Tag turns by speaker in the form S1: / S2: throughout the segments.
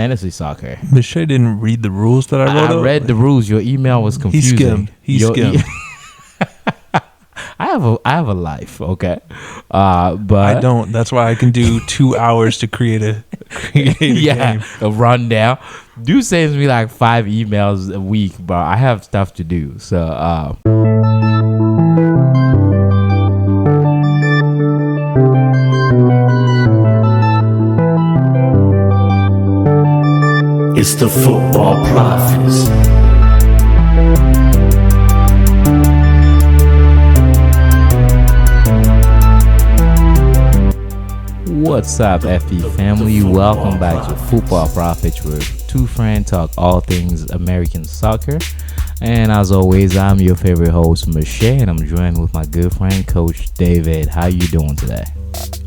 S1: Fantasy soccer.
S2: Michelle didn't read the rules that I wrote.
S1: I read the rules. Your email was confusing.
S2: He skimmed.
S1: I have a life, okay, but
S2: I don't. That's why I can do 2 hours to create a game.
S1: A rundown. Dude sends me like 5 emails a week, but I have stuff to do. So
S3: it's the Football Prophets.
S1: What's up, FE family? Welcome back to Football Profits, where two friends talk all things American soccer. And as always, I'm your favorite host, Michelle, and I'm joined with my good friend, Coach David. How you doing today?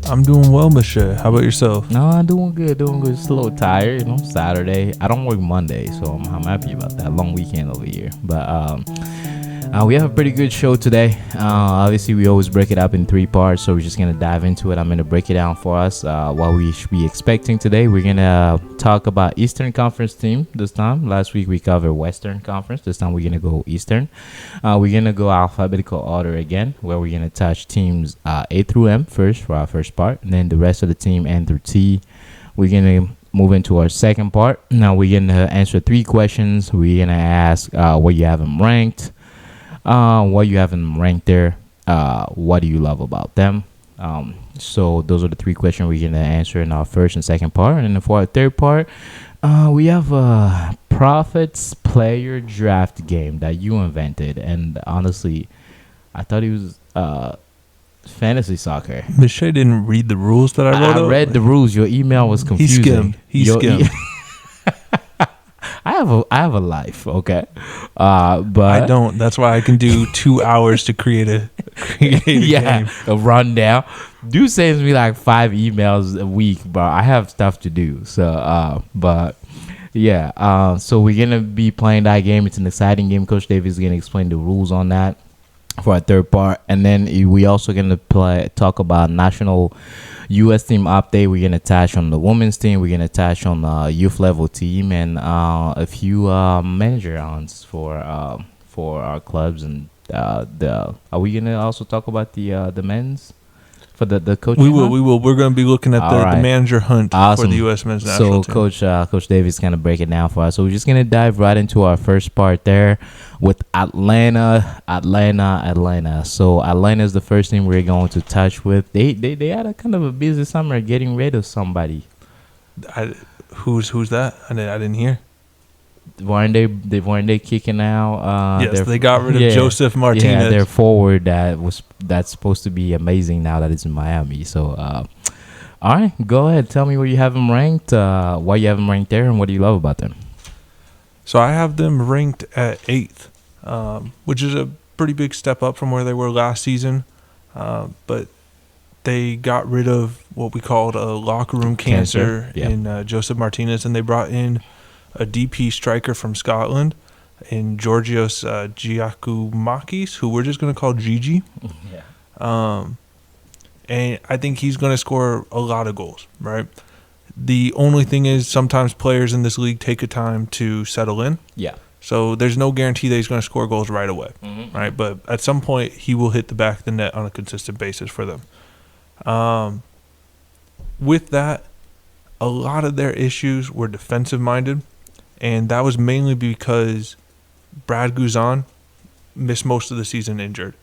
S2: I'm doing well, Michelle. How about yourself?
S1: No, I'm doing good. Just a little tired. Saturday. I don't work Monday, so I'm happy about that. Long weekend over here. But we have a pretty good show today. Obviously, we always break it up in 3 parts, so we're just going to dive into it. I'm going to break it down for us. What we should be expecting today, we're going to talk about Eastern Conference team this time. Last week, we covered Western Conference. This time, we're going to go Eastern. We're going to go alphabetical order again, where we're going to touch teams A through M first for our first part, and then the rest of the team N through T. We're going to move into our second part. Now, we're going to answer 3 questions. We're going to ask where you have them ranked. What you have them ranked there, what do you love about them? So those are the 3 questions we're going to answer in our first and second part. And then for our third part, we have a Profits player draft game that you invented. And honestly, I thought it was fantasy soccer.
S2: Michelle didn't read the rules that I wrote.
S1: I read the rules. Your email was confusing.
S2: He skimmed.
S1: I have a life, okay, but
S2: I don't. That's why I can do 2 hours to create a game.
S1: A rundown. Dude sends me like 5 emails a week, but I have stuff to do. So, so we're gonna be playing that game. It's an exciting game. Coach David is gonna explain the rules on that for our third part, and then we also gonna talk about national U.S. team update. We're gonna touch on the women's team. We're gonna touch on the youth level team and a few manager rounds for our clubs. And are we gonna also talk about the men's for the coach?
S2: We will. We're gonna be looking at the manager hunt for the U.S. men's national team. So
S1: Coach David's gonna break it down for us. So we're just gonna dive right into our first part there with Atlanta. So Atlanta is the first team we're going to touch with. They had a kind of a busy summer getting rid of somebody.
S2: Who's that? I didn't hear.
S1: Weren't they kicking out?
S2: Yes, they got rid of Joseph Martinez.
S1: Yeah, their forward that's supposed to be amazing now that it's in Miami. So, all right, go ahead. Tell me where you have them ranked. Why you have them ranked there, and what do you love about them?
S2: So I have them ranked at 8th, which is a pretty big step up from where they were last season. But they got rid of what we called a locker room cancer. In Joseph Martinez, and they brought in a DP striker from Scotland in Georgios Giacomakis, who we're just going to call Gigi. Yeah. And I think he's going to score a lot of goals, right? The only thing is sometimes players in this league take a time to settle in. Yeah. So there's no guarantee that he's going to score goals right away, right? But at some point, he will hit the back of the net on a consistent basis for them. With that, a lot of their issues were defensive-minded, and that was mainly because Brad Guzan missed most of the season injured.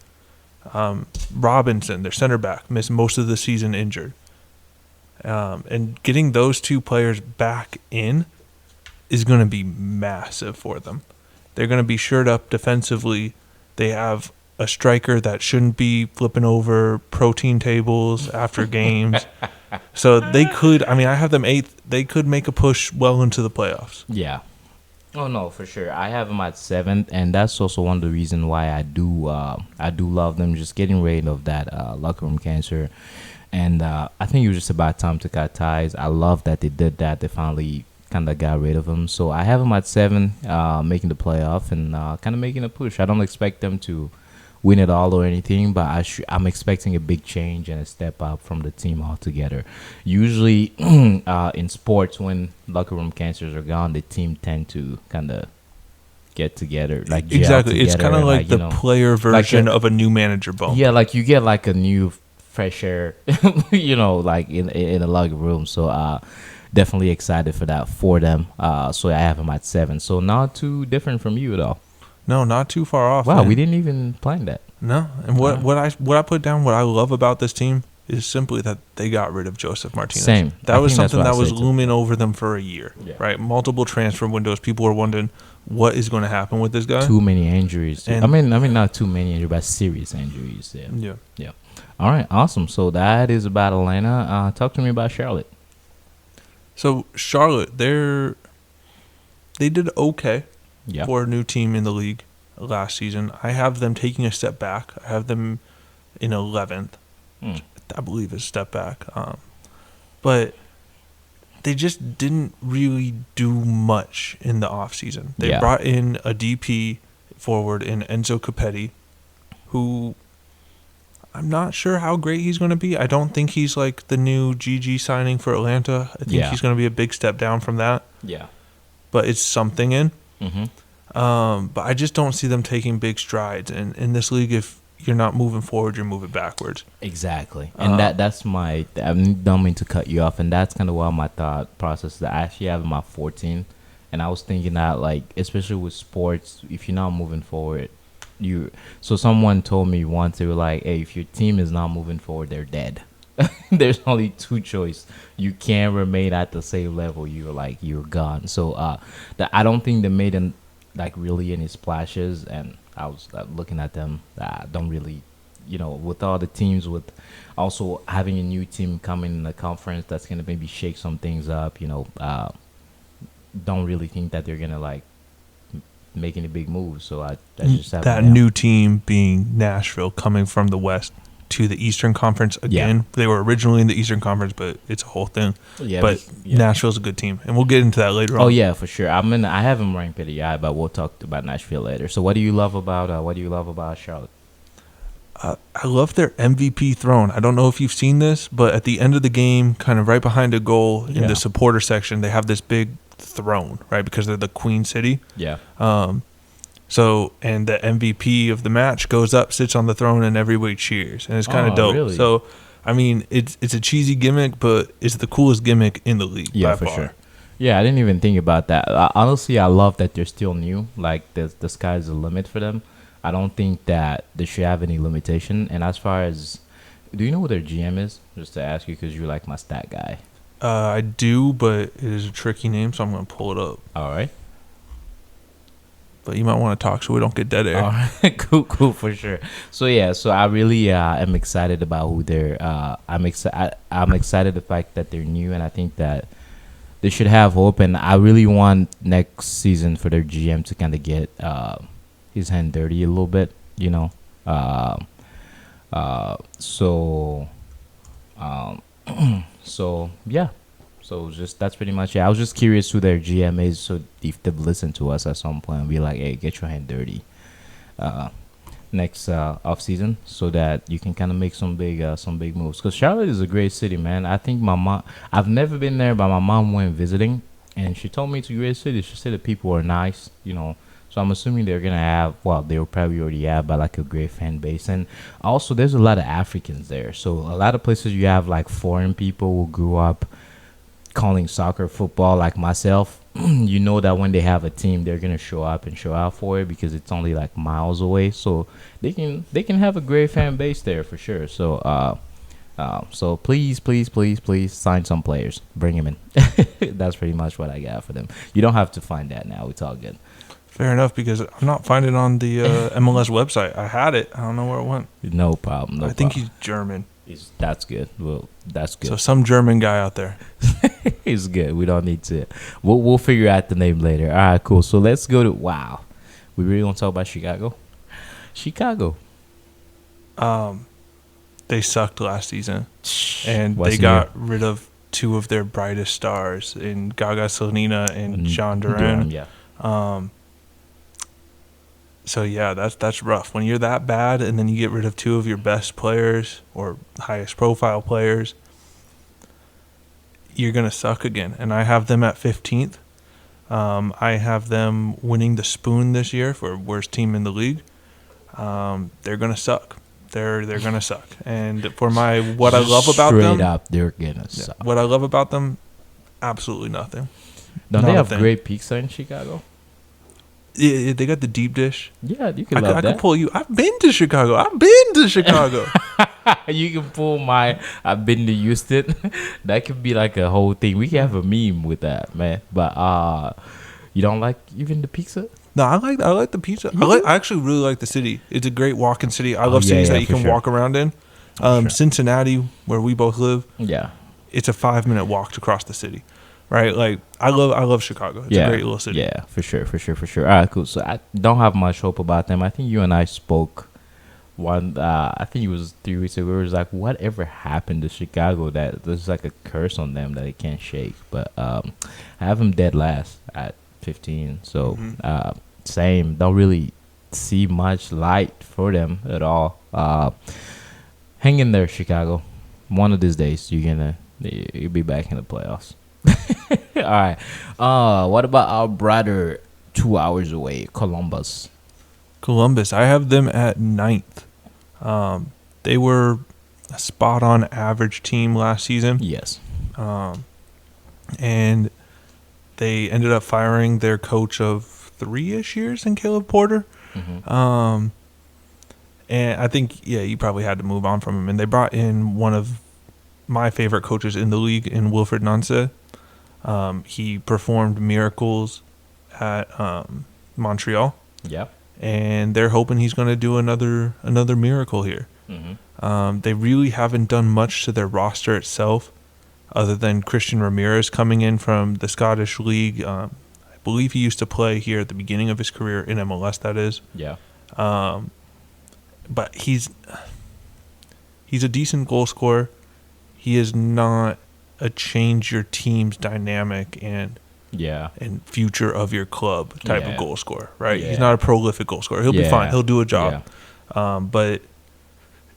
S2: Robinson, their center back, missed most of the season injured. And getting those 2 players back in is going to be massive for them. They're going to be shored up defensively. They have a striker that shouldn't be flipping over protein tables after games. So they could, I have them 8th. They could make a push well into the playoffs.
S1: Yeah. Oh, no, for sure. I have them at 7th, and that's also one of the reasons why I do love them, just getting rid of that locker room cancer. And I think it was just about time to cut ties. I love that they did that. They finally kind of got rid of him. So I have them at 7, making the playoff and kind of making a push. I don't expect them to win it all or anything, but I'm expecting a big change and a step up from the team altogether. Usually, in sports, when locker room cancers are gone, the team tend to kind of get together, like gel
S2: Exactly. It's
S1: together,
S2: kind of like
S1: you
S2: the
S1: know,
S2: player version of a new manager bump.
S1: yeah, like you get like a new fresh air, you know, like in a locker room. So definitely excited for that for them. So I have them at 7. So not too different from you at all.
S2: No, not too far off.
S1: Wow,
S2: man.
S1: we didn't even plan that.
S2: No, and what I put down, what I love about this team is simply that they got rid of Joseph Martinez.
S1: Same.
S2: That
S1: I
S2: was
S1: think that's
S2: something
S1: what I
S2: that was
S1: say too.
S2: looming over them for a year,
S1: Yeah.
S2: right? Multiple transfer windows. People were wondering what is going to happen with this guy.
S1: Too many injuries.
S2: And-
S1: I mean, not too many injuries, but serious injuries. Yeah.
S2: Yeah.
S1: All right, awesome. So that is about Atlanta. Talk to me about Charlotte.
S2: So Charlotte, they did okay
S1: Yeah.
S2: for a new team in the league last season. I have them taking a step back. I have them in 11th.
S1: Mm.
S2: I believe is a step back. But they just didn't really do much in the offseason. They
S1: Yeah.
S2: brought in a DP forward in Enzo Capetti, who I'm not sure how great he's going to be. I don't think he's like the new GG signing for Atlanta. I think
S1: Yeah.
S2: he's going to be a big step down from that,
S1: Yeah.
S2: but it's something in.
S1: Mm-hmm.
S2: But I just don't see them taking big strides. And in this league, if you're not moving forward, you're moving backwards.
S1: Exactly, and that's my. I don't mean to cut you off, and that's kind of why my thought process that I actually have my 14, and I was thinking that like, especially with sports, if you're not moving forward, So someone told me once, they were like, "Hey, if your team is not moving forward, they're dead." There's only two choices. You can't remain at the same level. You're gone. So I don't think they made like really any splashes, and I was looking at them. Don't really, with all the teams, with also having a new team coming in the conference that's gonna maybe shake some things up. Don't really think that they're gonna like make any big moves. So I just have
S2: that new team being Nashville, coming from the West to the Eastern Conference again.
S1: Yeah.
S2: They were originally in the Eastern Conference, but it's a whole thing.
S1: Yeah,
S2: but Nashville's a good team, and we'll get into that later on.
S1: Oh yeah, for sure. I have them ranked pretty high, but we'll talk about Nashville later. So what do you love about Charlotte?
S2: I love their MVP throne. I don't know if you've seen this, but at the end of the game, kind of right behind a goal in the supporter section, they have this big throne, right? Because they're the Queen City.
S1: Yeah.
S2: So, and the MVP of the match goes up, sits on the throne, and everybody cheers. And it's kind of dope.
S1: Really?
S2: So, I mean, it's a cheesy gimmick, but it's the coolest gimmick in the league.
S1: Yeah,
S2: by
S1: for
S2: far.
S1: sure. Yeah, I didn't even think about that. Honestly, I love that they're still new. Like, the sky's the limit for them. I don't think that they should have any limitation. And as far as, do you know who their GM is? Just to ask you, because you're like my stat guy.
S2: I do, but it is a tricky name, so I'm going to pull it up.
S1: All right.
S2: But you might want to talk so we don't get dead air.
S1: All right. Cool, for sure. So yeah, so I really am excited about who they're. I'm excited the fact that they're new, and I think that they should have hope. And I really want next season for their GM to kind of get his hand dirty a little bit, So yeah. So that's pretty much it. I was just curious who their GM is, so if they've listened to us at some point and be like, "Hey, get your hand dirty," next off season, so that you can kind of make some big moves. Because Charlotte is a great city, man. I think my mom. I've never been there, but my mom went visiting, and she told me it's a great city. She said the people are nice, So I'm assuming they're gonna have. Well, they will probably already have, but like a great fan base, and also there's a lot of Africans there. So a lot of places you have like foreign people who grew up calling soccer football, like myself. That when they have a team, they're gonna show up and show out for it because it's only like miles away. So they can have a great fan base there for sure. So so please sign some players, bring them in. That's pretty much what I got for them. You don't have to find that now. It's all good.
S2: Fair enough, because I'm not finding it on the MLS website. I had it. I don't know where it went.
S1: No problem.
S2: I think he's German.
S1: That's good. Well, that's good.
S2: So some German guy out there.
S1: He's good. We don't need to. We'll figure out the name later. All right, cool. So let's go to We really gonna talk about Chicago?
S2: They sucked last season, and
S1: What's
S2: they got rid of two of their brightest stars in Gaga Salina and John Duran.
S1: Yeah.
S2: So yeah, that's rough. When you're that bad and then you get rid of two of your best players or highest profile players, you're gonna suck again. And I have them at 15th. I have them winning the Spoon this year for worst team in the league. They're gonna suck. They're gonna suck. And for what I love about them,
S1: straight up, they're gonna suck.
S2: what I love about them, absolutely nothing.
S1: Don't
S2: Not
S1: they
S2: a
S1: have
S2: thing.
S1: great pizza in Chicago?
S2: Yeah, they got the deep dish.
S1: Yeah, you can love
S2: I
S1: that.
S2: could pull you. I've been to Chicago.
S1: You can pull my I've been to Houston. That could be like a whole thing. We can have a meme with that, man. But you don't like even the pizza?
S2: No, I like the pizza. I actually really like the city. It's a great walking city. I love
S1: yeah,
S2: cities
S1: yeah,
S2: that you
S1: for
S2: can
S1: sure.
S2: walk around in.
S1: Sure.
S2: Cincinnati, where we both live,
S1: Yeah.
S2: it's a 5-minute walk to cross the city. Right? Like I love Chicago. It's a great little city.
S1: Yeah, for sure. All right, cool. So I don't have much hope about them. I think you and I spoke I think it was 3 weeks ago. It was like, whatever happened to Chicago that there's like a curse on them that they can't shake. But I have them dead last at 15. So same. Don't really see much light for them at all. Hang in there, Chicago. One of these days you'll be back in the playoffs. All right. What about our brother 2 hours away, Columbus?
S2: Columbus, I have them at 9th. They were a spot-on average team last season.
S1: Yes.
S2: And they ended up firing their coach of 3-ish years in Caleb Porter. And I think, you probably had to move on from him. And they brought in one of my favorite coaches in the league in Wilfred Nance. He performed miracles at Montreal.
S1: Yeah.
S2: And they're hoping he's going to do another miracle here. They really haven't done much to their roster itself other than Christian Ramirez coming in from the Scottish League. I believe he used to play here at the beginning of his career in MLS, that is.
S1: Yeah.
S2: But he's a decent goal scorer. He is not a change your team's dynamic and future of your club type of goal scorer, right?
S1: Yeah.
S2: He's not a prolific goal scorer. He'll be fine. He'll do a job. But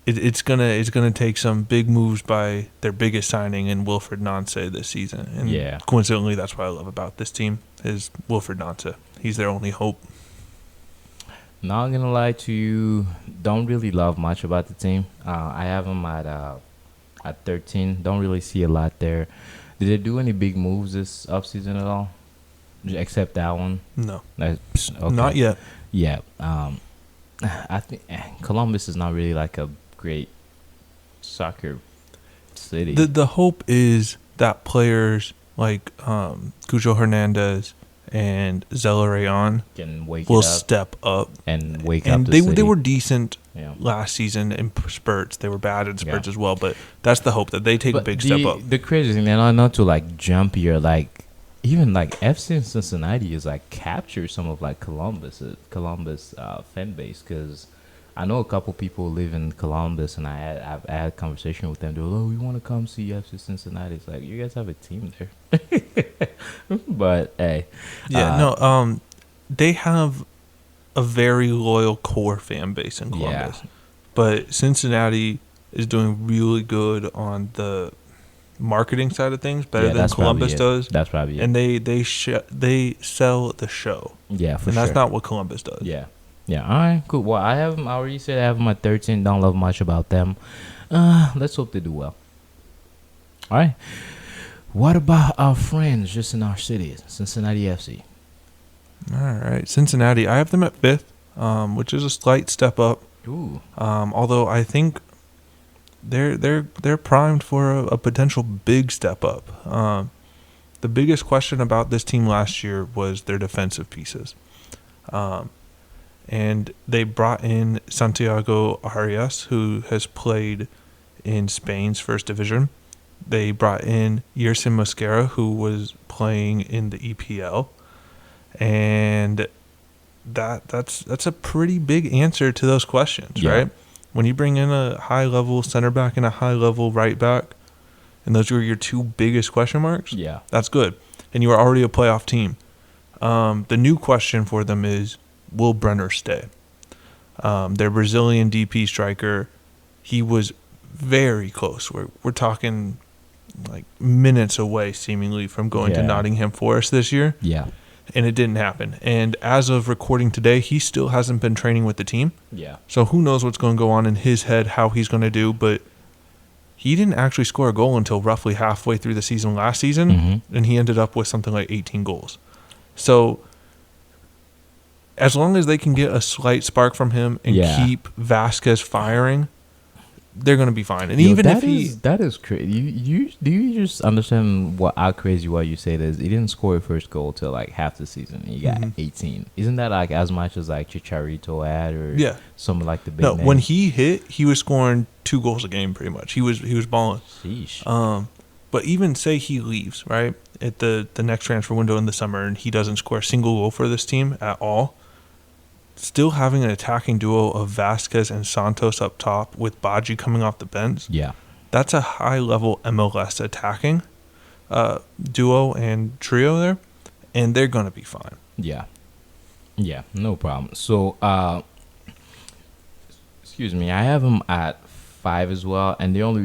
S2: it's gonna take some big moves by their biggest signing in Wilfred Nance this season. And coincidentally, that's what I love about this team is Wilfred Nance. He's their only hope.
S1: Not gonna lie to you, don't really love much about the team. I have them at 13. Don't really see a lot there. Did they do any big moves this offseason at all? Except that one?
S2: No.
S1: Okay.
S2: Not yet.
S1: Yeah. I think Columbus is not really like a great soccer city.
S2: The hope is that players like Cucho Hernandez and Zelarayan will step up
S1: and wake up.
S2: And
S1: the
S2: they were decent
S1: Yeah.
S2: last season in spurts. They were bad in spurts as well, but that's the hope that they take a big step up.
S1: The crazy thing, not to like jump here, like even like FC Cincinnati is like capture some of like Columbus fan base, because I know a couple people live in Columbus, and I've had a conversation with them. They're like, "Oh, we want to come see FC Cincinnati." It's like, you guys have a team there, but hey,
S2: they have a very loyal core fan base in Columbus, but Cincinnati is doing really good on the marketing side of things, better than Columbus does.
S1: That's probably it.
S2: And they sell the show.
S1: Yeah, for
S2: and
S1: sure.
S2: that's not what Columbus does.
S1: Yeah. All right, cool. Well, I already said I have them at 13. Don't love much about them. Let's hope they do well. All right. What about our friends just in our cities, Cincinnati FC?
S2: All right, Cincinnati. I have them at 5th, which is a slight step up.
S1: Ooh.
S2: Although I think they're primed for a potential big step up. The biggest question about this team last year was their defensive pieces. And they brought in Santiago Arias, who has played in Spain's first division. They brought in Yersin Mosquera, who was playing in the EPL. And that's a pretty big answer to those questions, right? When you bring in a high-level center back and a high-level right back, and those were your two biggest question marks, that's good. And you are already a playoff team. The new question for them is, will Brenner stay? Their Brazilian DP striker, he was very close. We're talking like minutes away, seemingly, from going to Nottingham Forest this year.
S1: Yeah.
S2: And it didn't happen. And as of recording today, he still hasn't been training with the team.
S1: Yeah.
S2: So who knows what's going to go on in his head, how he's going to do. But he didn't actually score a goal until roughly halfway through the season last season.
S1: Mm-hmm.
S2: And he ended up with something like 18 goals. So as long as they can get a slight spark from him and keep Vasquez firing, they're going to be fine. And even if
S1: that is crazy. Do you just understand how crazy what you say is? He didn't score a first goal till like half the season. He got 18. Isn't that like as much as like Chicharito had or something like the big names?
S2: When he hit, he was scoring 2 goals a game pretty much. He was balling.
S1: Sheesh.
S2: But even say he leaves, right, at the next transfer window in the summer and he doesn't score a single goal for this team at all, still having an attacking duo of Vasquez and Santos up top with Badji coming off the bench, that's a high-level MLS attacking duo and trio there, and they're going to be fine.
S1: Yeah, no problem. So, excuse me, I have them at 5 as well, and the only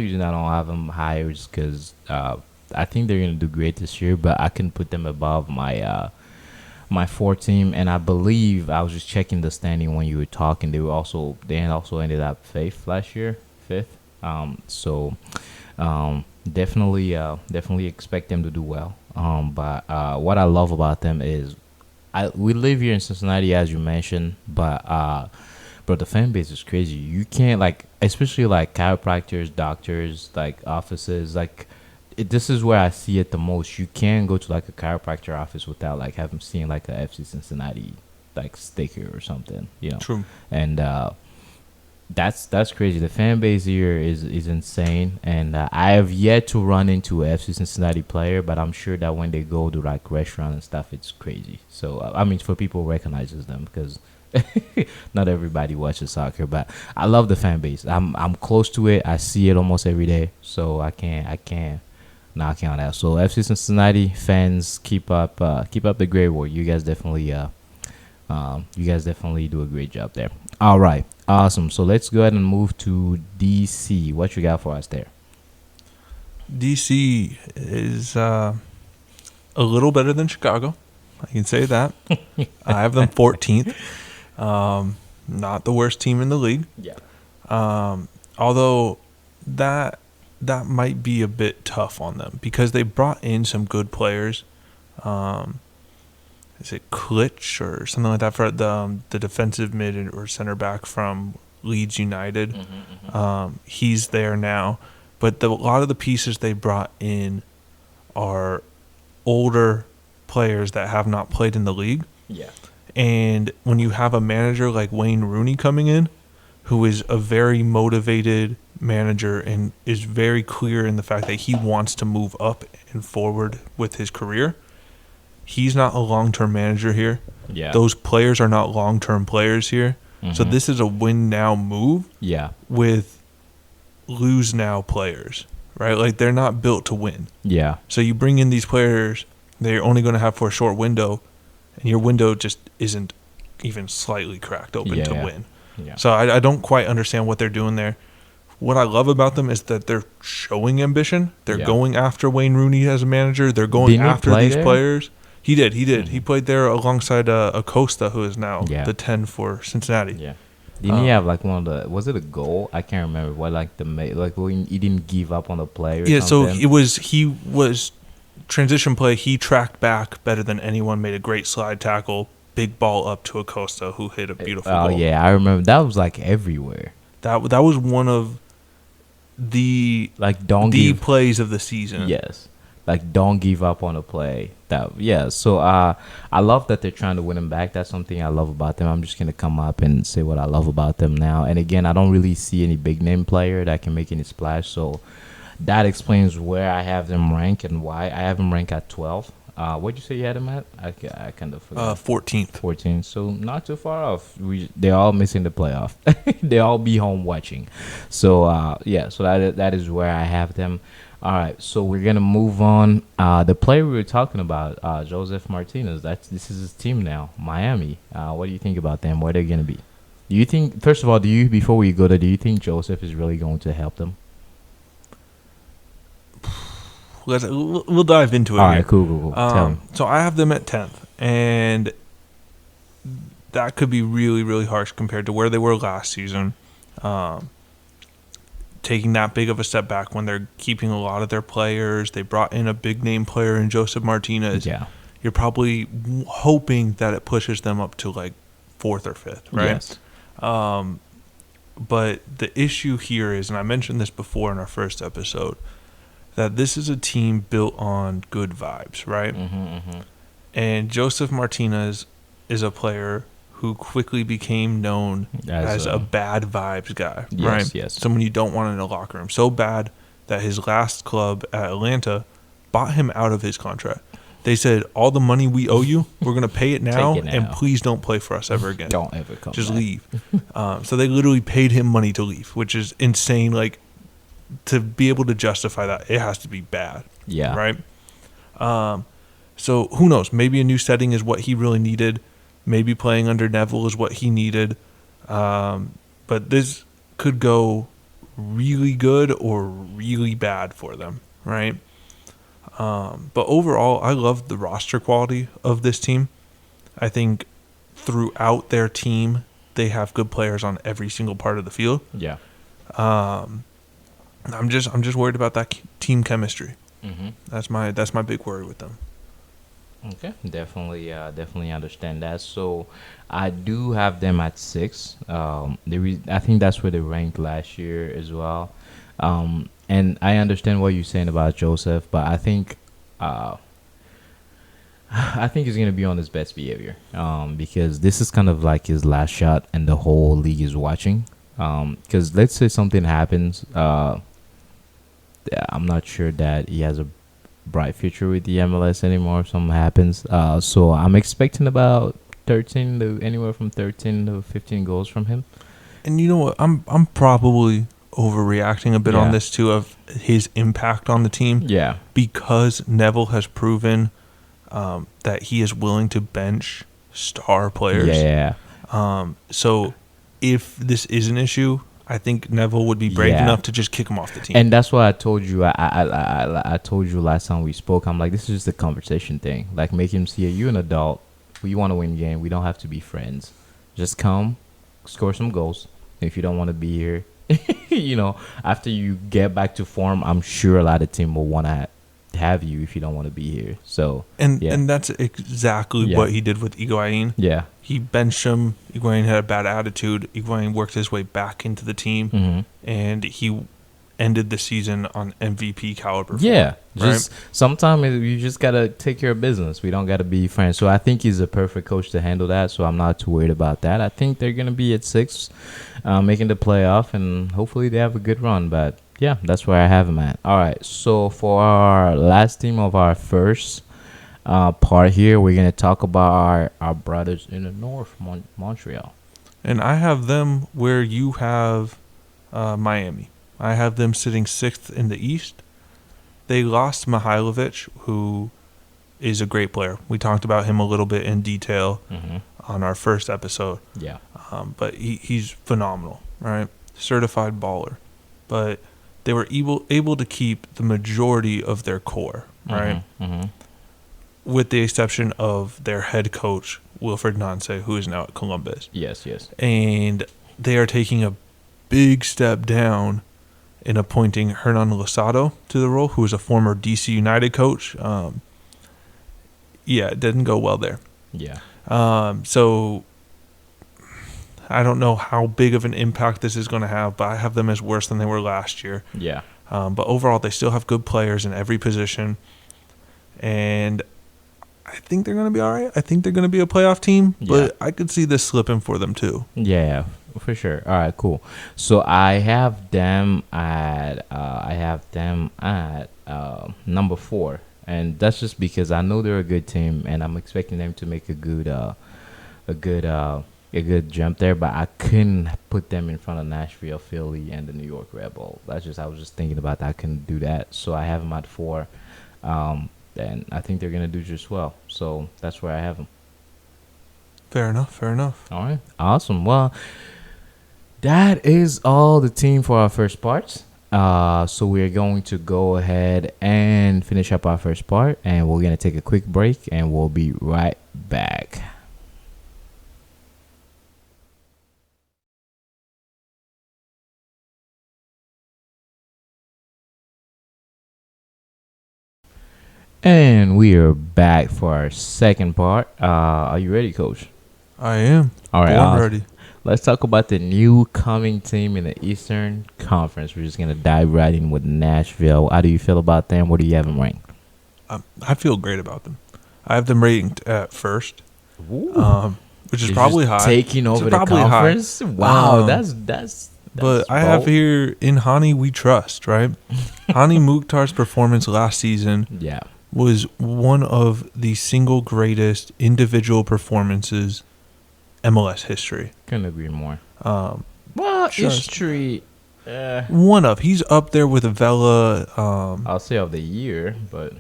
S1: reason I don't have them higher is because I think they're going to do great this year, but I can put them above my 4 team, and I believe I was just checking the standing when you were talking. They also ended up 5th last year, 5th. So definitely expect them to do well. But what I love about them is we live here in Cincinnati, as you mentioned, but the fan base is crazy. You can't especially chiropractors, doctors, offices, this is where I see it the most. You can't go to a chiropractor office without having seen a FC Cincinnati sticker or something,
S2: True.
S1: And that's crazy. The fan base here is insane, and I have yet to run into a FC Cincinnati player, but I'm sure that when they go to restaurant and stuff, it's crazy. So I mean, for people who recognizes them, because not everybody watches soccer, but I love the fan base. I'm close to it. I see it almost every day, so I can't knock on that. So FC Cincinnati fans, keep up the great work. You guys definitely do a great job there. All right, awesome. So let's go ahead and move to DC. What you got for us there?
S2: DC is a little better than Chicago. I can say that. I have them 14th. Not the worst team in the league.
S1: Yeah.
S2: Although that might be a bit tough on them because they brought in some good players. Is it Klitsch or something like that for the defensive mid or center back from Leeds United? He's there now. But a lot of the pieces they brought in are older players that have not played in the league.
S1: Yeah.
S2: And when you have a manager like Wayne Rooney coming in, who is a very motivated manager and is very clear in the fact that he wants to move up and forward with his career, he's not a long-term manager here.
S1: Yeah.
S2: Those players are not long-term players here. So this is a win-now move with lose-now players, right? They're not built to win.
S1: Yeah.
S2: So you bring in these players they're only going to have for a short window, and your window just isn't even slightly cracked open to win.
S1: Yeah.
S2: So I don't quite understand what they're doing there. What I love about them is that they're showing ambition. They're going after Wayne Rooney as a manager. They're going after these players. He did. He played there alongside Acosta, who is now the 10 for Cincinnati.
S1: Yeah. Didn't he have one of the? Was it a goal? I can't remember. What when he didn't give up on the play? Or something?
S2: So he was transition play. He tracked back better than anyone. Made a great slide tackle. Big ball up to Acosta, who hit a beautiful goal. Oh
S1: yeah, I remember that was everywhere.
S2: That was one of the plays of the season.
S1: Yes. Don't give up on a play. So I love that they're trying to win him back. That's something I love about them. I'm just gonna come up and say what I love about them now. And again, I don't really see any big name player that can make any splash. So that explains where I have them ranked and why I have them ranked at 12. What'd you say you had them at? I kind of forgot.
S2: 14th.
S1: 14. So not too far off. They're all missing the playoff. They all be home watching. So so that is where I have them. All right, so we're gonna move on. The player we were talking about, Joseph Martinez. This is his team now, Miami. What do you think about them? Where they're gonna be? Do you think, first of all, before we go there, do you think Joseph is really going to help them?
S2: We'll dive into it.
S1: All
S2: here.
S1: right, cool. Tell me.
S2: So I have them at 10th, and that could be really, really harsh compared to where they were last season. Taking that big of a step back when they're keeping a lot of their players. They brought in a big name player in Joseph Martinez.
S1: Yeah.
S2: You're probably hoping that it pushes them up to like 4th or 5th, right?
S1: Yes.
S2: But the issue here is, and I mentioned this before in our first episode, that this is a team built on good vibes, right? And Joseph Martinez is a player who quickly became known as a bad vibes guy, right?
S1: Yes.
S2: Someone you don't want in a locker room. So bad that his last club at Atlanta bought him out of his contract. They said, all the money we owe you, we're going to pay it now, and please don't play for us ever again.
S1: Don't ever come
S2: Just
S1: back.
S2: leave. So they literally paid him money to leave, which is insane. Like, to be able to justify that, it has to be bad.
S1: Yeah.
S2: Right? So who knows? Maybe a new setting is what he really needed. Maybe playing under Neville is what he needed. But this could go really good or really bad for them, right? But overall, I love the roster quality of this team. I think throughout their team, they have good players on every single part of the field.
S1: Yeah.
S2: I'm just worried about that team chemistry.
S1: Mm-hmm.
S2: That's my big worry with them.
S1: Okay, definitely understand that. So, I do have them at 6. I think that's where they ranked last year as well. And I understand what you're saying about Joseph, but I think he's gonna be on his best behavior. Because this is kind of like his last shot, and the whole league is watching. Because let's say something happens. I'm not sure that he has a bright future with the MLS anymore if something happens. So I'm expecting about anywhere from 13 to 15 goals from him.
S2: And you know what? I'm probably overreacting a bit on this too, of his impact on the team.
S1: Yeah.
S2: Because Neville has proven that he is willing to bench star players.
S1: Yeah.
S2: So if this is an issue, I think Neville would be brave enough to just him off the team.
S1: And that's why I told you. I told you last time we spoke. I'm like, this is just a conversation thing. Like, make him see you're an adult. We want to win game. We don't have to be friends. Just come, score some goals. If you don't want to be here, after you get back to form, I'm sure a lot of team will want to have you if you don't want to be here. So
S2: and that's exactly what he did with Higuain.
S1: Yeah.
S2: He benched him. Higuain had a bad attitude. Higuain worked his way back into the team, and he ended the season on MVP caliber.
S1: Yeah,
S2: right?
S1: Sometimes you just gotta take care of business. We don't gotta be friends. So I think he's a perfect coach to handle that. So I'm not too worried about that. I think they're gonna be at 6, making the playoff, and hopefully they have a good run. But yeah, that's where I have him at. All right, so for our last team of our first part here, we're gonna talk about our brothers in the north, Montreal.
S2: And I have them where you have Miami. I have them sitting 6th in the East. They lost Mihailovic, who is a great player. We talked about him a little bit in detail on our first episode.
S1: Yeah.
S2: But he's phenomenal, right? Certified baller. But they were able to keep the majority of their core, right? With the exception of their head coach, Wilfred Nance, who is now at Columbus.
S1: Yes.
S2: And they are taking a big step down in appointing Hernan Losado to the role, who is a former DC United coach. It didn't go well there.
S1: Yeah.
S2: So I don't know how big of an impact this is going to have, but I have them as worse than they were last year.
S1: Yeah.
S2: But overall, they still have good players in every position. And I think they're going to be all right. I think they're going to be a playoff team, but I could see this slipping for them too.
S1: Yeah, for sure. All right, cool. So I have them at number 4, and that's just because I know they're a good team, and I'm expecting them to make a good a good jump there, but I couldn't put them in front of Nashville, Philly, and the New York Red Bull. I was just thinking about that. I couldn't do that, so I have them at 4, and I think they're gonna do just well. So that's where I have them.
S2: Fair enough.
S1: All right, awesome. Well, that is all the team for our first parts. So we're going to go ahead and finish up our first part, and we're gonna take a quick break, and we'll be right back. And we are back for our second part. Are you ready, Coach?
S2: I am.
S1: All right,
S2: I'm ready.
S1: Let's talk about the new coming team in the Eastern Conference. We're just gonna dive right in with Nashville. How do you feel about them? What do you have them ranked?
S2: I feel great about them. I have them ranked at first, which is
S1: They're
S2: probably
S1: just
S2: high.
S1: taking
S2: Which is
S1: over the
S2: probably high.
S1: conference. Wow, that's
S2: But I have
S1: bold.
S2: here in Hani we trust, right? Hani Mukhtar's performance last season
S1: Yeah.
S2: was one of the single greatest individual performances MLS history.
S1: Couldn't agree more.
S2: Um,
S1: Well,
S2: Sure.
S1: history.
S2: he's up there with Vela,
S1: I'll say of the year, but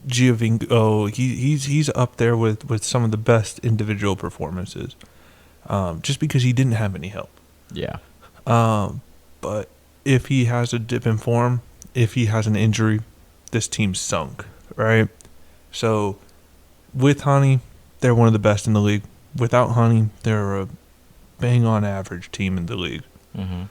S2: Giovinco. He's up there with some of the best individual performances. Just because he didn't have any help.
S1: yeah.
S2: But if he has a dip in form, if he has an injury, this team's sunk, right? So with Hani, they're one of the best in the league. Without Hani, they're a bang-on average team in the league.
S1: Mm-hmm.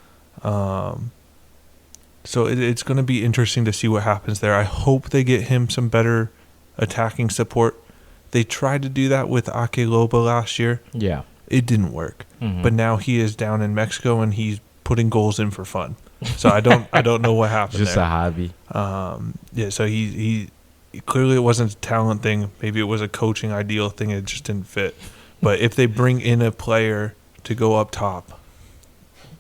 S2: So it's going to be interesting to see what happens there. I hope they get him some better attacking support. They tried to do that with Ake Loba last year.
S1: Yeah.
S2: It didn't work.
S1: Mhm.
S2: But now he is down in Mexico and he's putting goals in for fun. So I don't know what happened
S1: Just
S2: there.
S1: a hobby.
S2: Yeah, so he clearly it wasn't a talent thing. Maybe it was a coaching ideal thing. It just didn't fit. But if they bring in a player to go up top,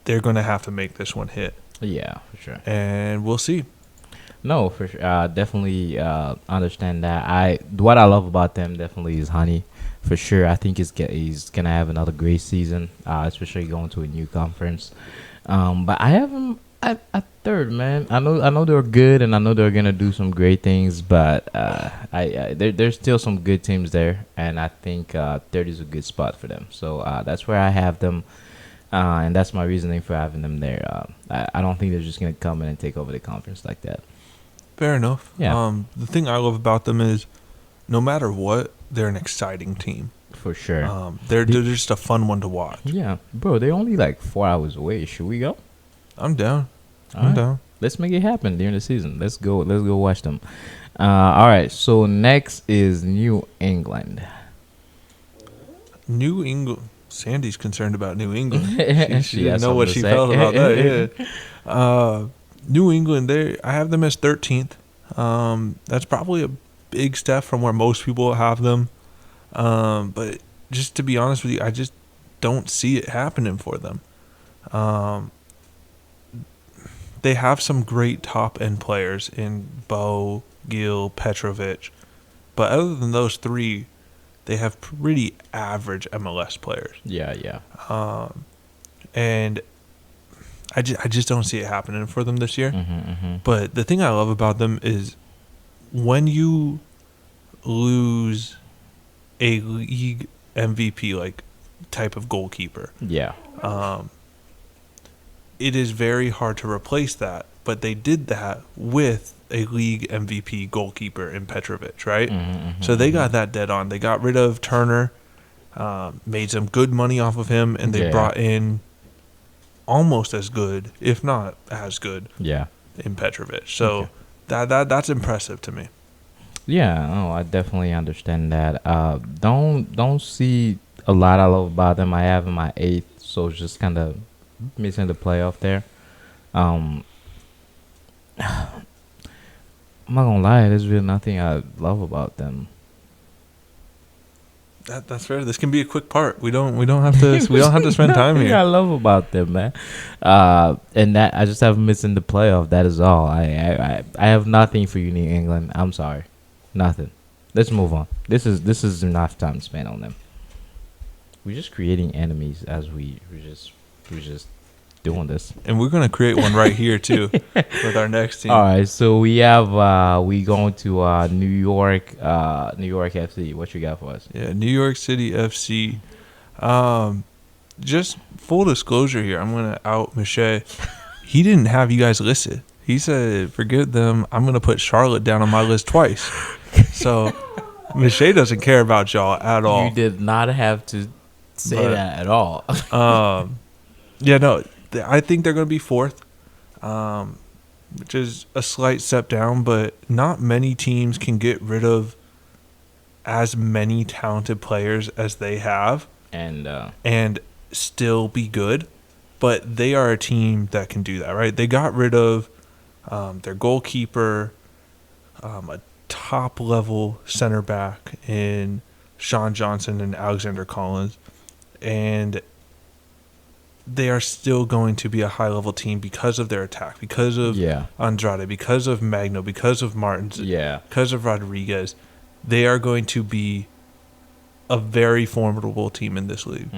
S2: they're going to have to make this one hit.
S1: Yeah, for sure.
S2: And we'll see.
S1: No, for sure. Definitely understand that. What I love about them definitely is Honey. For sure, I think he's gonna have another great season, especially going to a new conference. But I have him at third, man. I know they're good, and I know they're gonna do some great things. But there's still some good teams there, and I think third is a good spot for them. So that's where I have them. And that's my reasoning for having them there. I don't think they're just going to come in and take over the conference like that.
S2: Fair enough.
S1: Yeah.
S2: The thing I love about them is no matter what, they're an exciting team.
S1: For sure.
S2: They're just a fun one to watch.
S1: Yeah. Bro, they're only like 4 hours away. Should we go?
S2: I'm down.
S1: All
S2: I'm
S1: right.
S2: down.
S1: Let's make it happen during the season. Let's go watch them. All right. So next is New England.
S2: New England. Sandy's concerned about New England. She
S1: has
S2: didn't know what
S1: something
S2: she
S1: to say.
S2: felt about that. Yeah. New England. I have them as 13th. That's probably a big step from where most people have them. But just to be honest with you, I just don't see it happening for them. They have some great top end players in Bo, Gil, Petrovic, but other than those three, they have pretty average MLS players.
S1: Yeah.
S2: And I just don't see it happening for them this year.
S1: Mm-hmm.
S2: But the thing I love about them is when you lose a league MVP like type of goalkeeper,
S1: Yeah.
S2: it is very hard to replace that. But they did that with a league MVP goalkeeper in Petrovic, right?
S1: Mm-hmm.
S2: So they got that dead on. They got rid of Turner, made some good money off of him, and they brought in almost as good, if not as good, in Petrovic. So that's impressive to me.
S1: Yeah, no, I definitely understand that. Don't see a lot I love about them. I have them at 8th, so it's just kind of missing the playoff there. I'm not gonna lie, there's really nothing I love about them.
S2: That's fair. This can be a quick part. We don't have to spend time
S1: Nothing
S2: here.
S1: I love about them, man. And that I just have them missing the playoff. That is all. I have nothing for you, New England. I'm sorry, nothing. Let's move on. This is enough time spent on them. just creating enemies as we're just doing this.
S2: And we're gonna create one right here too with our next team.
S1: All right, so we have we going to New York FC. What you got for us?
S2: Yeah, New York City FC. Just full disclosure here, I'm gonna out Miche. He didn't have you guys listed. He said, "Forget them. I'm gonna put Charlotte down on my list twice." So Miche doesn't care about y'all at all.
S1: You did not have to say that at all.
S2: Yeah, no, I think they're going to be fourth, which is a slight step down, but not many teams can get rid of as many talented players as they have and still be good. But they are a team that can do that, right? They got rid of their goalkeeper, a top-level center back in Sean Johnson and Alexander Collins, and they are still going to be a high-level team because of their attack, because of Andrade, because of Magno, because of Martins, because of Rodriguez. They are going to be a very formidable team in this league.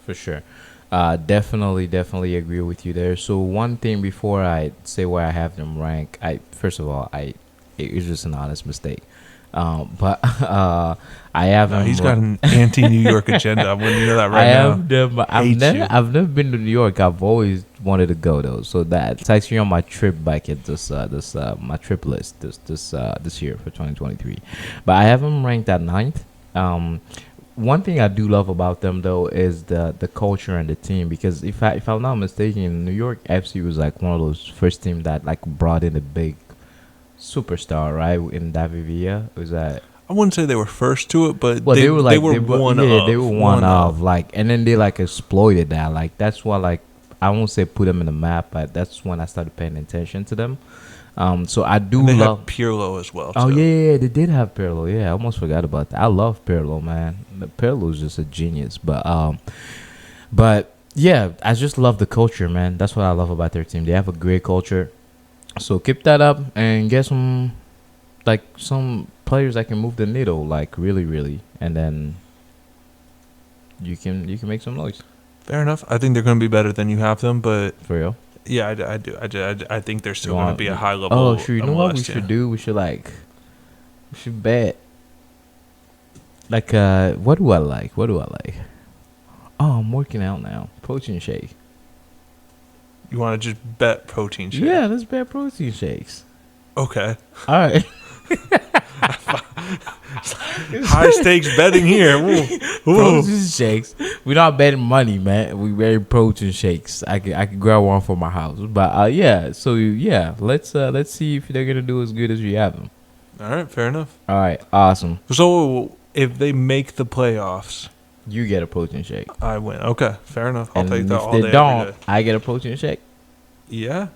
S1: For sure. Definitely agree with you there. So one thing before I say where I have them ranked, first of all, it was just an honest mistake. But I have them.
S2: He's got an anti-New York agenda. I wouldn't know that right now.
S1: I've never been to New York. I've always wanted to go though. So that's actually on my trip back at my trip list this year for 2023. But I have them ranked at 9th. One thing I do love about them though is the culture and the team, because if I'm not mistaken, New York FC was like one of those first teams that like brought in a big superstar, right? In David Villa. Was that?
S2: I wouldn't say they were first to it, but
S1: they were one
S2: of.
S1: of like, and then they like exploited that. Like that's why, like, I won't say put them in the map, but that's when I started paying attention to them. So I do
S2: and they
S1: love
S2: have Pirlo as well.
S1: Oh yeah, they did have Pirlo. Yeah, I almost forgot about that. I love Pirlo, man. Pirlo is just a genius. But yeah, I just love the culture, man. That's what I love about their team. They have a great culture. So keep that up and get some players that can move the needle, like really, and then you can make some noise.
S2: Fair enough. I think they're going to be better than you have them, but
S1: for real.
S2: Yeah, I do. I think they're still going to be a high level.
S1: Oh, sure. You know what we should do? We should bet. Like, what do I like? Oh, I'm working out now. Protein shake.
S2: You want to just bet protein shake?
S1: Yeah, let's bet protein shakes.
S2: Okay.
S1: All right.
S2: High stakes betting here.
S1: Protein shakes. We're not betting money, man. We betting protein shakes. I could grab one for my house. But yeah, so yeah, let's see if they're gonna do as good as we have them.
S2: All right, fair enough.
S1: All right, awesome.
S2: So if they make the playoffs,
S1: you get a protein shake.
S2: I win. Okay, fair enough. I'll take that all
S1: day. If
S2: they
S1: don't, I get a protein shake.
S2: Yeah.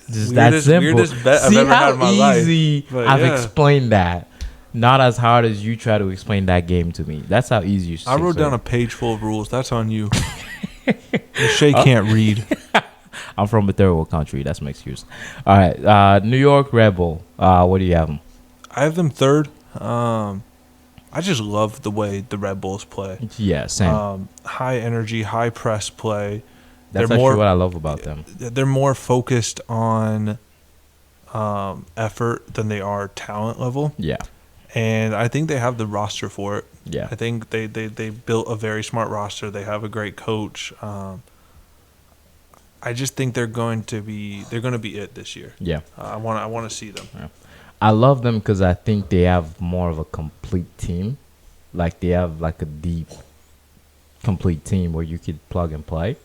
S1: Just that simple.
S2: Weirdest bet
S1: See
S2: I've ever had in my life.
S1: Easy I've explained that. Not as hard as you try to explain that game to me. That's how easy you.
S2: I wrote down a page full of rules. That's on you. Shay can't read.
S1: I'm from a third world country. That's my excuse. All right, New York Red Bull. What do you have them?
S2: I have them third. I just love the way the Red Bulls play.
S1: Yeah, same.
S2: High energy, high press play.
S1: That's actually what I love about them.
S2: They're more focused on effort than they are talent level.
S1: Yeah.
S2: And I think they have the roster for it.
S1: Yeah.
S2: I think they built a very smart roster. They have a great coach. I just think they're going to be it this year. Yeah. I want to see them.
S1: Yeah. I love them because I think they have more of a complete team. Like they have like a deep, complete team where you could plug and play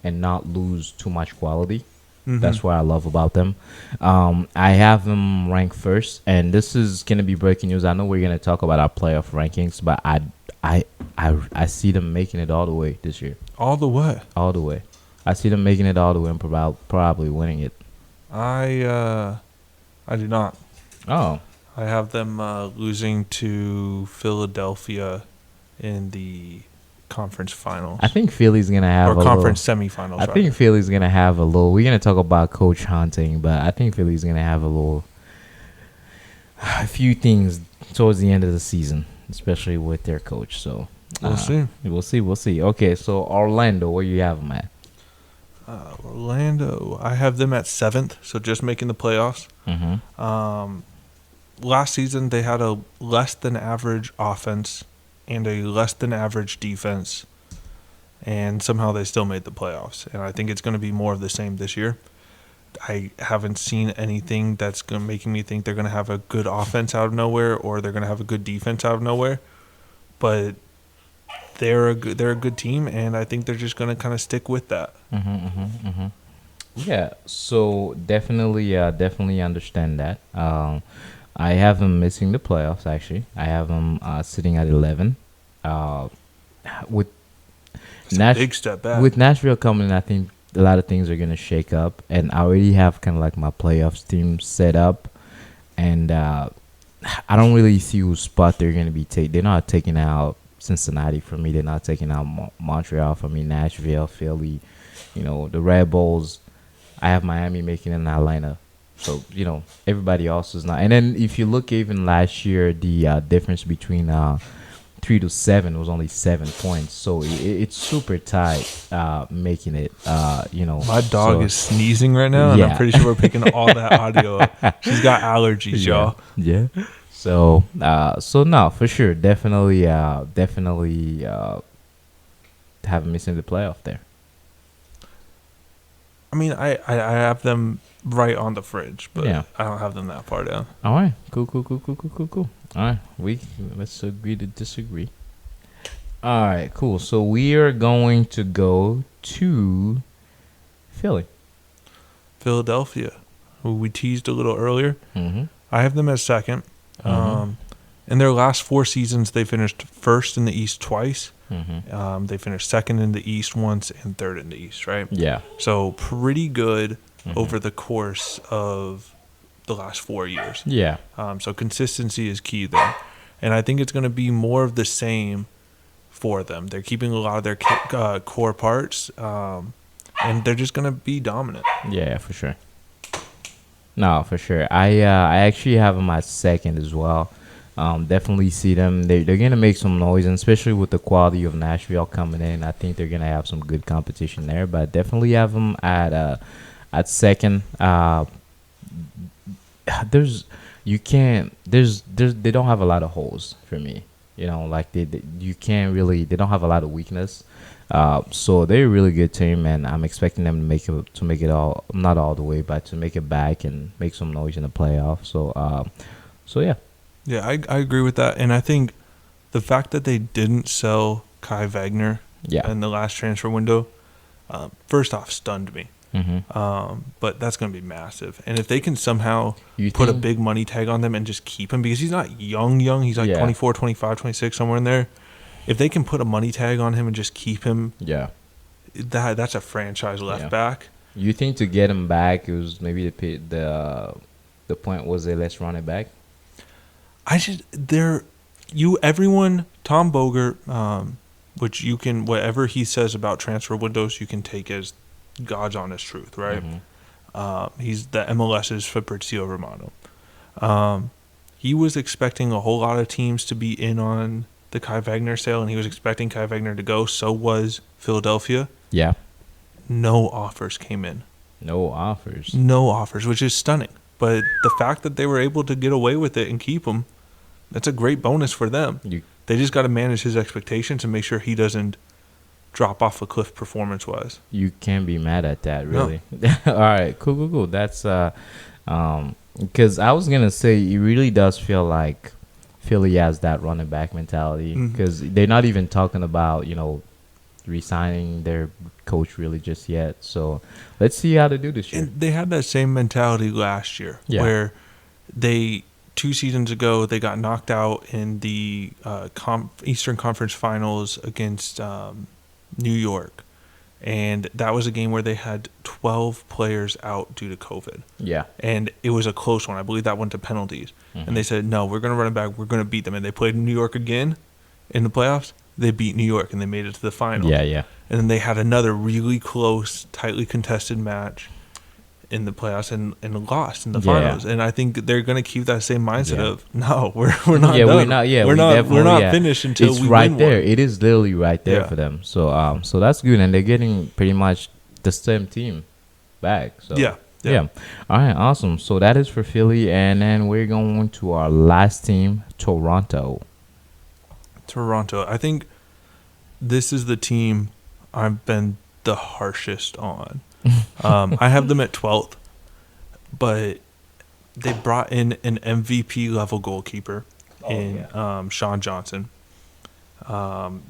S1: and not lose too much quality. Mm-hmm. That's what I love about them. I have them ranked first, and this is gonna be breaking news. I know we're gonna talk about our playoff rankings, but I see them making it all the way this year.
S2: All the way.
S1: All the way. I see them making it all the way and probably winning it.
S2: I do not.
S1: Oh.
S2: I have them losing to Philadelphia in the conference finals.
S1: I think Philly's gonna have
S2: conference semifinals.
S1: I think Philly's gonna have a little. We're gonna talk about coach hunting, but I think Philly's gonna have a few things towards the end of the season, especially with their coach. So
S2: We'll see.
S1: We'll see. Okay, so Orlando, where you have them at?
S2: Orlando, I have them at 7th, so just making the playoffs.
S1: Mm-hmm.
S2: Last season, they had a less than average offense and a less than average defense, and somehow they still made the playoffs. And I think it's going to be more of the same this year. I haven't seen anything that's making me think they're going to have a good offense out of nowhere or they're going to have a good defense out of nowhere. But they're a good team, and I think they're just going to kind of stick with that.
S1: Yeah, so definitely understand that. I have them missing the playoffs. Actually, I have them sitting at 11. With
S2: Big step back.
S1: With Nashville coming in, I think a lot of things are gonna shake up, and I already have kind of like my playoffs team set up, and I don't really see whose spot they're gonna be taking. They're not taking out Cincinnati for me. They're not taking out Montreal for me. Nashville, Philly, the Red Bulls. I have Miami making it in Atlanta. So, everybody else is not. And then if you look even last year, the difference between 3 to 7 was only 7 points. So it's super tight making it,
S2: My dog is sneezing right now, and I'm pretty sure we're picking all that audio up. She's got allergies, y'all.
S1: Yeah. So no, for sure. Definitely have missing the playoff there.
S2: I mean, I have them right on the fridge, but
S1: Yeah.
S2: I don't have them that far down.
S1: All right. Cool. All right. Let's agree to disagree. All right. Cool. So we are going to go to Philly.
S2: Philadelphia, who we teased a little earlier.
S1: Mm-hmm.
S2: I have them as 2nd. In their last 4 seasons, they finished 1st in the East twice.
S1: Mm-hmm.
S2: They finished 2nd in the East once and 3rd in the East, right?
S1: Yeah.
S2: So pretty good over the course of the last 4 years.
S1: Yeah.
S2: So consistency is key there. And I think it's going to be more of the same for them. They're keeping a lot of their core parts, and they're just going to be dominant.
S1: Yeah, for sure. No, for sure. I actually have them at 2nd as well. Definitely see them. They're gonna make some noise, and especially with the quality of Nashville coming in, I think they're gonna have some good competition there. But definitely have them at 2nd. They don't have a lot of holes for me. Like they don't have a lot of weakness. So they're a really good team, and I'm expecting them to make it all, not all the way, but to make it back and make some noise in the playoffs. So yeah.
S2: Yeah, I agree with that. And I think the fact that they didn't sell Kai Wagner in the last transfer window, first off, stunned me.
S1: Mm-hmm.
S2: But that's going to be massive. And if they can somehow put a big money tag on them and just keep him, because he's not young, he's like 24, 25, 26, somewhere in there. If they can put a money tag on him and just keep him, that's a franchise left back.
S1: You think to get him back, it was maybe the point was let's run it back?
S2: Everyone, Tom Bogert, which you can, whatever he says about transfer windows, you can take as God's honest truth, right?
S1: Mm-hmm.
S2: He's the MLS's Fabrizio Romano. He was expecting a whole lot of teams to be in on the Kai Wagner sale, and he was expecting Kai Wagner to go. So was Philadelphia.
S1: Yeah.
S2: No offers came in.
S1: No offers,
S2: which is stunning. But the fact that they were able to get away with it and keep him, that's a great bonus for them. They just got to manage his expectations and make sure he doesn't drop off a cliff performance-wise.
S1: You can't be mad at that, really. No. All right, cool. That's because I was gonna say it really does feel like Philly has that running back mentality, because they're not even talking about re-signing their coach really just yet. So let's see how they do this year.
S2: And they had that same mentality last year, where 2 seasons ago they got knocked out in the Eastern Conference Finals against New York, and that was a game where they had 12 players out due to COVID. Yeah, and it was a close one. I believe that went to penalties, and they said, "No, we're going to run it back. We're going to beat them." And they played New York again in the playoffs. They beat New York, and they made it to the finals. Yeah. And then they had another really close, tightly contested match, in the playoffs and lost in the
S1: Yeah.
S2: finals. And I think they're going to keep that same mindset
S1: Yeah.
S2: of, no, we're not
S1: Yeah,
S2: done.
S1: we're not. Yeah,
S2: we're not
S1: definitely,
S2: finished until
S1: it's
S2: we
S1: right
S2: win
S1: there.
S2: one.
S1: It is literally right there
S2: Yeah.
S1: for them. So so that's good, and they're getting pretty much the same team back. So
S2: Yeah.
S1: yeah. All right, awesome. So that is for Philly, and then we're going to our last team, Toronto.
S2: Toronto. I think this is the team I've been the harshest on. I have them at 12th, but they brought in an MVP level goalkeeper Sean Johnson.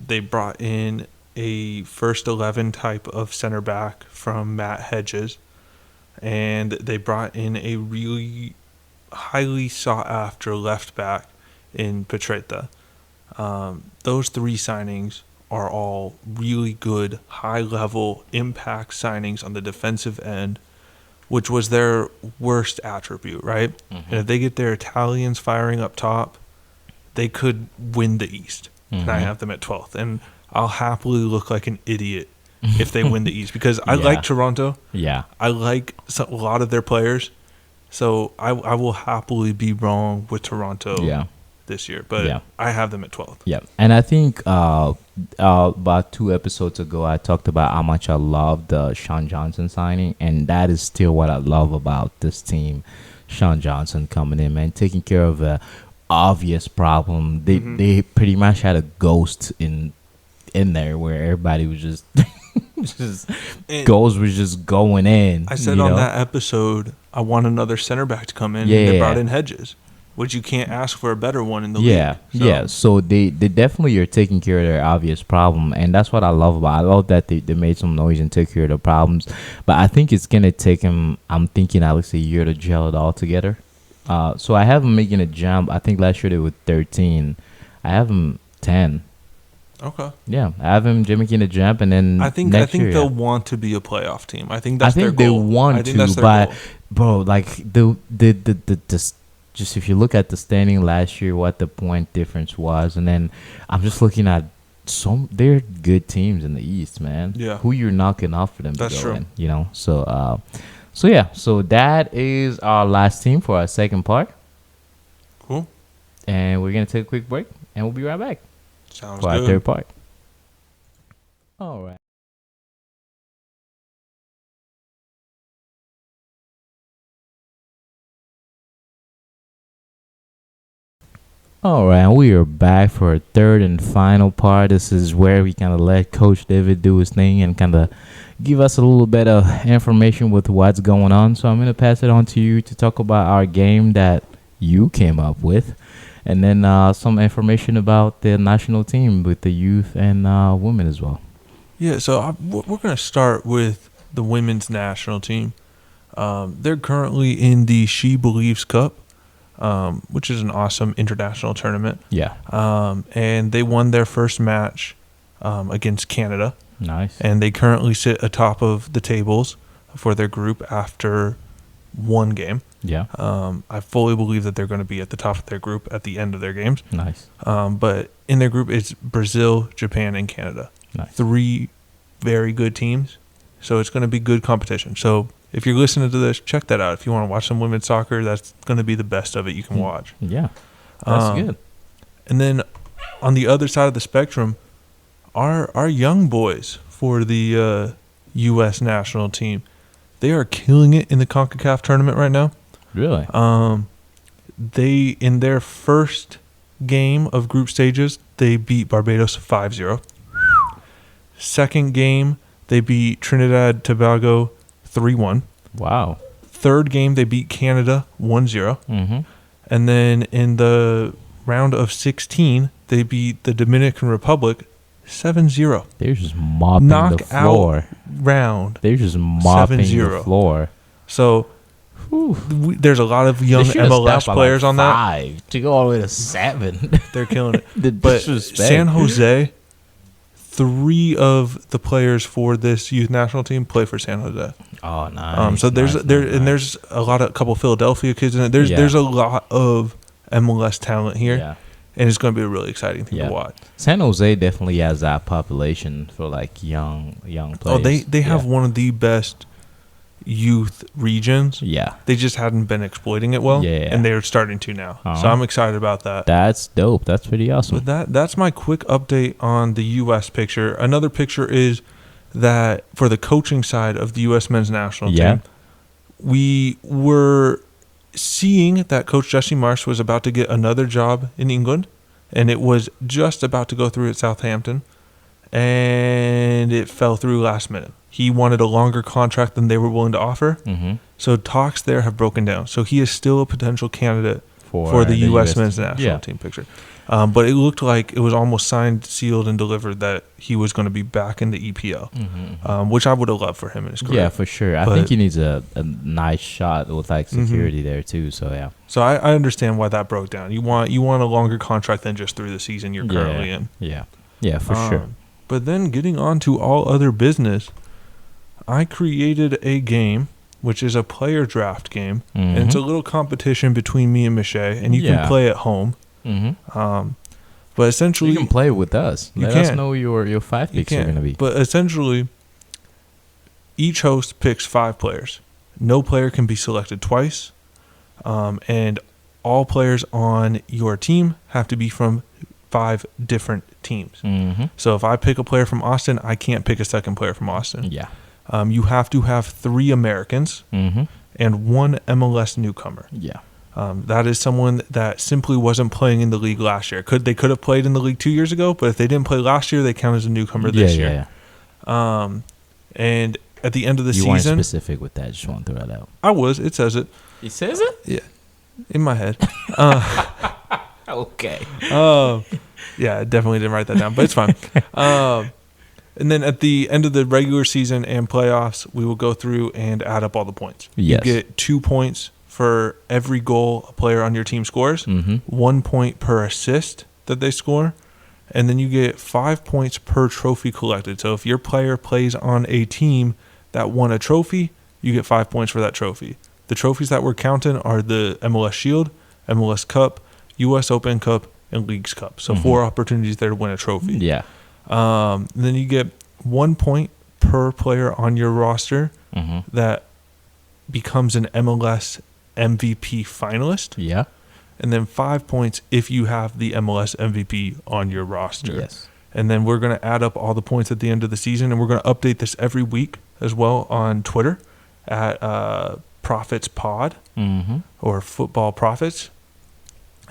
S2: They brought in a first 11 type of center back from Matt Hedges, and they brought in a really highly sought after left back in Petretta. Those three signings are all really good, high-level impact signings on the defensive end, which was their worst attribute, right?
S1: Mm-hmm.
S2: And if they get their Italians firing up top, they could win the East. And I have them at 12th. And I'll happily look like an idiot if they win the East, because I like Toronto.
S1: Yeah.
S2: I like a lot of their players. So I will happily be wrong with Toronto this year, but I have them at 12th.
S1: Yeah, and I think about 2 episodes ago, I talked about how much I love the Sean Johnson signing, and that is still what I love about this team. Sean Johnson coming in, man, taking care of a obvious problem. They pretty much had a ghost in there where everybody was just goals was just going in.
S2: I said on that episode, I want another center back to come in.
S1: Yeah,
S2: and they brought in Hedges, which you can't ask for a better one in the
S1: league. So they definitely are taking care of their obvious problem, and that's what I love about it. I love that they made some noise and took care of the problems, but I think it's gonna take them, I'm thinking, at least a year to gel it all together. So I have them making a jump. I think last year they were 13. I have them 10.
S2: Okay.
S1: Yeah, I have them making a jump, and then
S2: I think they'll want to be a playoff team. I think that's their goal.
S1: They want to, but bro, like the just if you look at the standing last year, what the point difference was, and then I'm just looking at they're good teams in the East, man.
S2: Yeah.
S1: Who you're knocking off for them
S2: That's
S1: to go
S2: true.
S1: in, you know? So that is our last team for our second part.
S2: Cool.
S1: And we're going to take a quick break, and we'll be right back.
S2: Sounds
S1: for
S2: good.
S1: Our third part. All right. All right, we are back for a third and final part. This is where we kind of let Coach David do his thing and kind of give us a little bit of information with what's going on. So I'm going to pass it on to you to talk about our game that you came up with, and then some information about the national team with the youth and women as well.
S2: Yeah, so we're going to start with the women's national team. They're currently in the She Believes Cup, which is an awesome international tournament.
S1: Yeah.
S2: And they won their first match against Canada.
S1: Nice.
S2: And they currently sit atop of the tables for their group after one game.
S1: Yeah.
S2: I fully believe that they're going to be at the top of their group at the end of their games.
S1: Nice.
S2: But in their group, it's Brazil, Japan, and Canada.
S1: Nice.
S2: 3 very good teams. So it's going to be good competition. So if you're listening to this, check that out. If you want to watch some women's soccer, that's going to be the best of it you can watch.
S1: Yeah, that's good.
S2: And then on the other side of the spectrum, our young boys for the U.S. national team, they are killing it in the CONCACAF tournament right now.
S1: Really?
S2: They, in their first game of group stages, they beat Barbados 5-0. Second game, they beat Trinidad Tobago 3-1.
S1: Wow.
S2: Third game, they beat Canada 1-0.
S1: Mm-hmm.
S2: And then in the round of 16, they beat the Dominican Republic 7-0.
S1: They're just mopping the floor.
S2: Round.
S1: They're just mopping
S2: 7-0.
S1: the floor.
S2: So there's a lot of young MLS players on that.
S1: 5 to go all the way to 7.
S2: They're killing it.
S1: The
S2: But
S1: disrespect.
S2: San Jose, 3 of the players for this youth national team play for San Jose.
S1: Oh, nice.
S2: So there's there's a couple Philadelphia kids in it. There's a lot of MLS talent here.
S1: Yeah.
S2: And it's going to be a really exciting thing to watch.
S1: San Jose definitely has that population for like young players.
S2: Oh, they have one of the best youth regions.
S1: Yeah.
S2: They just hadn't been exploiting it well.
S1: Yeah.
S2: And they're starting to now.
S1: Uh-huh.
S2: So I'm excited about that.
S1: That's dope. That's pretty awesome.
S2: But that's my quick update on the U.S. picture. Another picture is that for the coaching side of the U.S. men's national team, we were seeing that Coach Jesse Marsh was about to get another job in England, and it was just about to go through at Southampton, and it fell through last minute. He wanted a longer contract than they were willing to offer, so talks there have broken down. So he is still a potential candidate for the U.S. men's national team picture. But it looked like it was almost signed, sealed, and delivered that he was going to be back in the EPL, which I would have loved for him in his career.
S1: Yeah, for sure. I think he needs a nice shot with like security there too. So yeah.
S2: So I understand why that broke down. You want a longer contract than just through the season you're currently in.
S1: Yeah, for sure.
S2: But then getting on to all other business, I created a game, which is a player draft game, and it's a little competition between me and Michelle, and you can play at home. But essentially,
S1: you can play with us. Let us know your 5 picks are going to be.
S2: But essentially, each host picks 5 players. No player can be selected twice, and all players on your team have to be from 5 different teams. So if I pick a player from Austin, I can't pick a second player from Austin.
S1: Yeah.
S2: You have to have 3 Americans and 1 MLS newcomer.
S1: Yeah.
S2: That is someone that simply wasn't playing in the league last year. They could have played in the league 2 years ago, but if they didn't play last year, they count as a newcomer this year. And at the end of the season,
S1: you weren't specific with that. Just want to throw that out.
S2: I was. It says it.
S1: It says it?
S2: Yeah, in my head.
S1: Okay.
S2: Yeah, I definitely didn't write that down, but it's fine. And then at the end of the regular season and playoffs, we will go through and add up all the points.
S1: Yes.
S2: You get 2 points for every goal a player on your team scores, 1 point per assist that they score, and then you get 5 points per trophy collected. So if your player plays on a team that won a trophy, you get 5 points for that trophy. The trophies that we're counting are the MLS Shield, MLS Cup, US Open Cup, and Leagues Cup. So 4 opportunities there to win a trophy.
S1: Yeah.
S2: Then you get 1 point per player on your roster that becomes an MLS MVP finalist.
S1: Yeah.
S2: And then 5 points if you have the MLS MVP on your roster.
S1: Yes.
S2: And then we're going to add up all the points at the end of the season, and we're going to update this every week as well on Twitter at Profits Pod or Football Profits.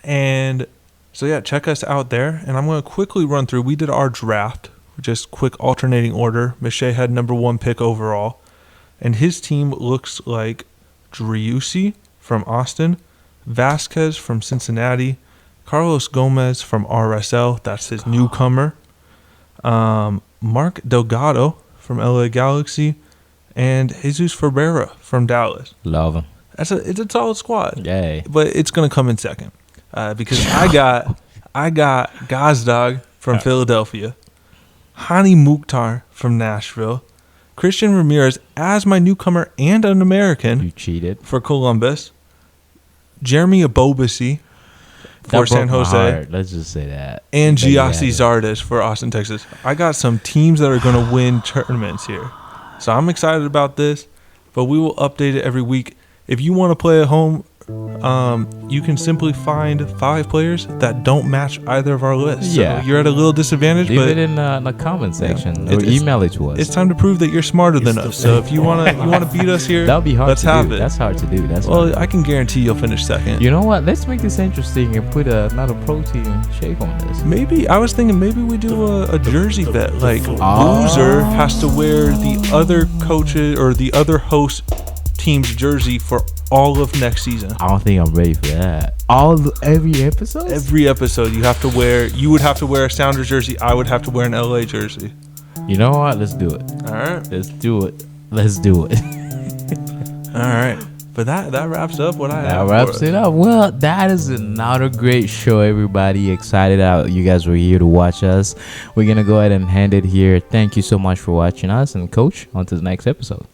S2: And so, yeah, check us out there. And I'm going to quickly run through. We did our draft, just quick alternating order. Michelle had number 1 pick overall. And his team looks like Driussi from Austin, Vasquez from Cincinnati, Carlos Gomez from RSL, that's his newcomer, Mark Delgado from LA Galaxy, and Jesus Ferreira from Dallas.
S1: Love him.
S2: It's a solid squad.
S1: Yay.
S2: But it's going to come in second because I got Gazdog from Philadelphia, Hani Mukhtar from Nashville, Christian Ramirez as my newcomer and an American.
S1: You cheated.
S2: For Columbus. Jeremy Abobasi for San Jose.
S1: Let's just say that.
S2: And Giassi Zardes for Austin, Texas. I got some teams that are going to win tournaments here. So I'm excited about this, but we will update it every week. If you want to play at home, you can simply find 5 players that don't match either of our lists.
S1: Yeah.
S2: So you're at a little disadvantage.
S1: Leave
S2: but
S1: it in the comment section or
S2: It's-
S1: email it to us.
S2: It's time to prove that you're smarter than us. So if you wanna beat us here,
S1: That'll be hard
S2: let's
S1: to
S2: have
S1: do.
S2: it.
S1: That's hard to do.
S2: Well, I can guarantee you'll finish second.
S1: You know what? Let's make this interesting and put another protein shake on this.
S2: Maybe I was thinking maybe we do a jersey bet. Like loser has to wear the other coaches or the other host team's jersey for all of next season.
S1: I don't think I'm ready for that. Every episode?
S2: Every episode you have to wear. You would have to wear a Sounders jersey. I would have to wear an LA jersey.
S1: You know what? Let's do it.
S2: All right.
S1: Let's do it. Let's do it.
S2: All right. But that wraps up what I have.
S1: That wraps it up. Well, that is another great show, everybody. Excited out you guys were here to watch us. We're going to go ahead and end it here. Thank you so much for watching us. And Coach, on to the next episode.